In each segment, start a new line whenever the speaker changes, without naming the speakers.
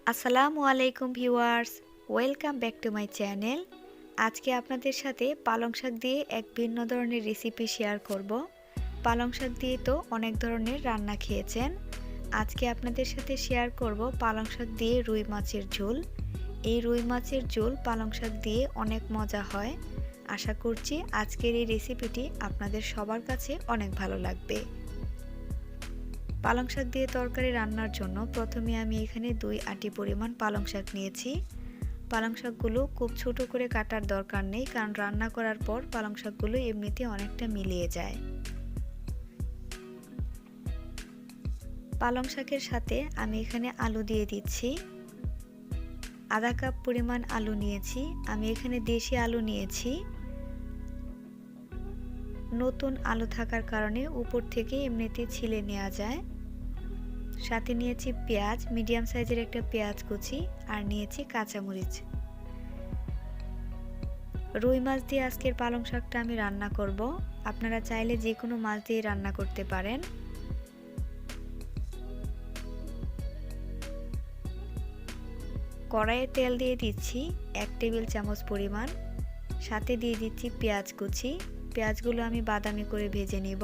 আসসালামু আলাইকুম viewers, welcome back to my channel. আজকে আপনাদের সাথে পালং শাক দিয়ে এক ভিন্ন ধরনের রেসিপি শেয়ার করব। পালং শাক দিয়ে তো অনেক ধরনের রান্না খেয়েছেন। আজকে আপনাদের সাথে শেয়ার করব পালং শাক দিয়ে রুই মাছের ঝোল। এই রুই মাছের ঝোল পালং শাক দিয়ে অনেক মজা হয়। আশা করছি আজকের এই রেসিপিটি আপনাদের সবার কাছে অনেক ভালো লাগবে। পালং শাক দিয়ে তরকারি রান্নার জন্য প্রথমে আমি এখানে 2 আটি পরিমাণ পালং শাক নিয়েছি। পালং শাকগুলো খুব ছোট করে কাটার দরকার নেই, কারণ রান্না করার পর পালং শাকগুলো এমনিতে অনেকটা মিলিয়ে যায়। পালং শাকের সাথে আমি এখানে আলু দিয়ে দিচ্ছি। আধা কাপ পরিমাণ আলু নিয়েছি। আমি এখানে দেশি আলু নিয়েছি। নতুন আলু থাকার কারণে উপর থেকে এমনিতে ছিলে নেওয়া যায়। সাথে নিয়েছি পেঁয়াজ, মিডিয়াম সাইজের একটা পেঁয়াজ কুচি, আর নিয়েছি কাঁচামরিচ। রুই মাছ দিয়ে আজকের পালং শাকটা আমি রান্না করব। আপনারা চাইলে যে কোনো মাছ দিয়ে রান্না করতে পারেন। কড়াইয়ে তেল দিয়ে দিচ্ছি 1 টেবিল চামচ পরিমাণ। সাথে দিয়ে দিচ্ছি পেঁয়াজ কুচি। পেঁয়াজগুলো আমি বাদামি করে ভেজে নিব।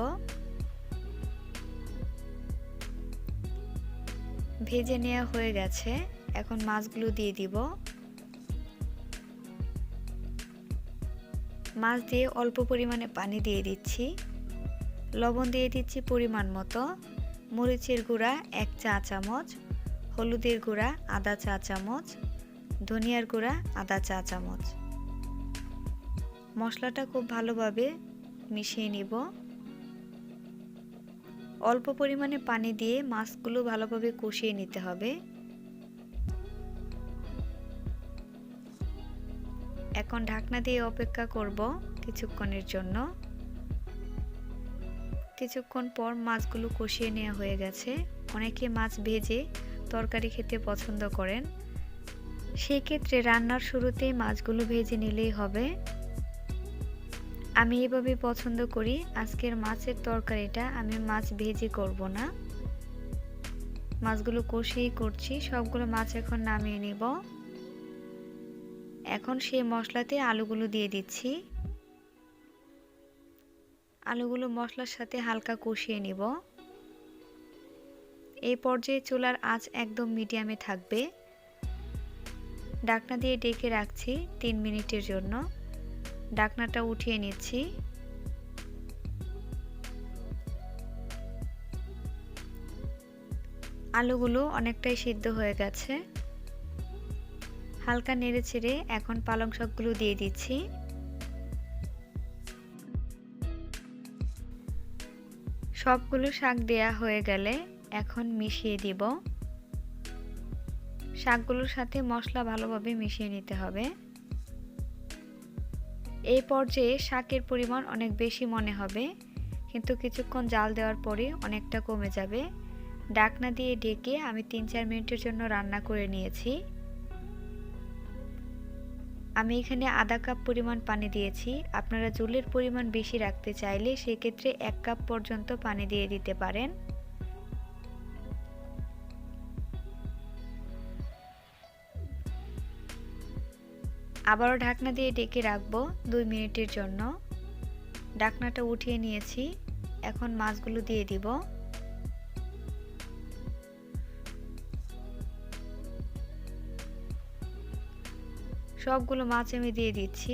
ভেজে নেওয়া হয়ে গেছে, এখন মাছগুলো দিয়ে দিব। মাছ দিয়ে অল্প পরিমাণে পানি দিয়ে দিচ্ছি। লবণ দিয়ে দিচ্ছি পরিমাণ মতো। মরিচের গুঁড়া 1 চা চামচ, হলুদের গুঁড়া আধা চা চামচ, ধনিয়ার গুঁড়া আধা চা চামচ। মশলাটা খুব ভালোভাবে মিশিয়ে নিব। অল্প পরিমাণে পানি দিয়ে মাছগুলো ভালোভাবে কষিয়ে নিতে হবে। এখন ঢাকনা দিয়ে অপেক্ষা করব কিছুক্ষণের জন্য। কিছুক্ষণ পর মাছগুলো কষিয়ে নেওয়া হয়ে গেছে। অনেকে মাছ ভেজে তরকারি খেতে পছন্দ করেন, সেই ক্ষেত্রে রান্নার শুরুতেই মাছগুলো ভেজে নিলেই হবে। আমি এভাবে পছন্দ করি। আজকের মাছের তরকারিটা আমি মাছ ভেজে করব না, মাছগুলো কষিয়েই করছি। সবগুলো মাছ এখন নামিয়ে নেব। এখন সেই মশলাতে আলুগুলো দিয়ে দিচ্ছি। আলুগুলো মশলার সাথে হালকা কষিয়ে নিব। এই পর্যায়ে চুলার আঁচ একদম মিডিয়ামে থাকবে। ঢাকনা দিয়ে ঢেকে রাখছি 3 মিনিটের জন্য। ঢাকনাটা উঠিয়ে নিচ্ছি। আলুগুলো অনেকটাই সিদ্ধ হয়ে গেছে। হালকা নেড়ে ছেড়ে এখন পালং শাকগুলো দিয়ে দিচ্ছি। সবগুলো শাক দেয়া হয়ে গেলে এখন মিশিয়ে দিব। শাকগুলোর সাথে মশলা ভালোভাবে মিশিয়ে নিতে হবে। এই পর্যায়ে শাকের পরিমাণ অনেক বেশি মনে হবে, কিন্তু কিছুক্ষণ জাল দেওয়ার পরে অনেকটা কমে যাবে। ঢাকনা দিয়ে ঢেকে আমি 3-4 মিনিটের জন্য রান্না করে নিয়েছি। আমি এখানে আধা কাপ পরিমাণ পানি দিয়েছি। আপনারা ঝোলের পরিমাণ বেশি রাখতে চাইলে সেক্ষেত্রে 1 কাপ পর্যন্ত পানি দিয়ে দিতে পারেন। আবারও ঢাকনা দিয়ে ঢেকে রাখবো 2 মিনিটের জন্য। ঢাকনাটা উঠিয়ে নিয়েছি। এখন মাছগুলো দিয়ে দিব। সবগুলো মাছ আমি দিয়ে দিচ্ছি।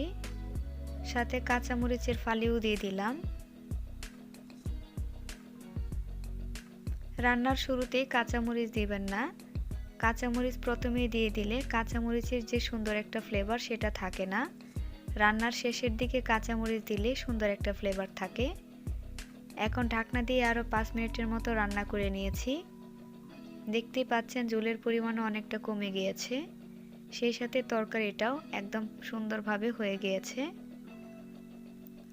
সাথে কাঁচামরিচের ফালিও দিয়ে দিলাম। রান্নার শুরুতেই কাঁচামরিচ দিবেন না। কাঁচামরিচ প্রথমেই দিয়ে দিলে কাঁচামরিচের যে সুন্দর একটা ফ্লেভার সেটা থাকে না। রান্নার শেষের দিকে কাঁচামরিচ দিলে সুন্দর একটা ফ্লেভার থাকে। এখন ঢাকনা দিয়ে আরও 5 মিনিটের মতো রান্না করে নিয়েছি। দেখতেই পাচ্ছেন ঝোলের পরিমাণও অনেকটা কমে গিয়েছে, সেই সাথে তরকারিটাও একদম সুন্দরভাবে হয়ে গিয়েছে।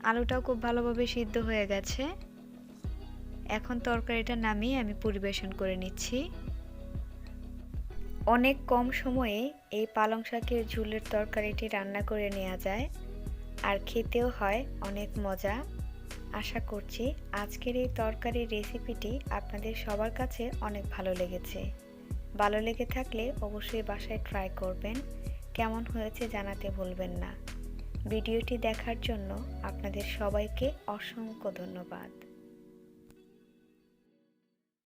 আলুটাও খুব ভালোভাবে সিদ্ধ হয়ে গেছে। এখন তরকারিটা নামিয়ে আমি পরিবেশন করে নিচ্ছি। অনেক কম সময়ে এই পালং শাকের ঝোলের তরকারিটি রান্না করে নেওয়া যায়, আর খেতেও হয় অনেক মজা। আশা করছি আজকের এই তরকারির রেসিপিটি আপনাদের সবার কাছে অনেক ভালো লেগেছে। ভালো লেগে থাকলে অবশ্যই বাসায় ট্রাই করবেন। কেমন হয়েছে জানাতে ভুলবেন না। ভিডিওটি দেখার জন্য আপনাদের সবাইকে অসংখ্য ধন্যবাদ।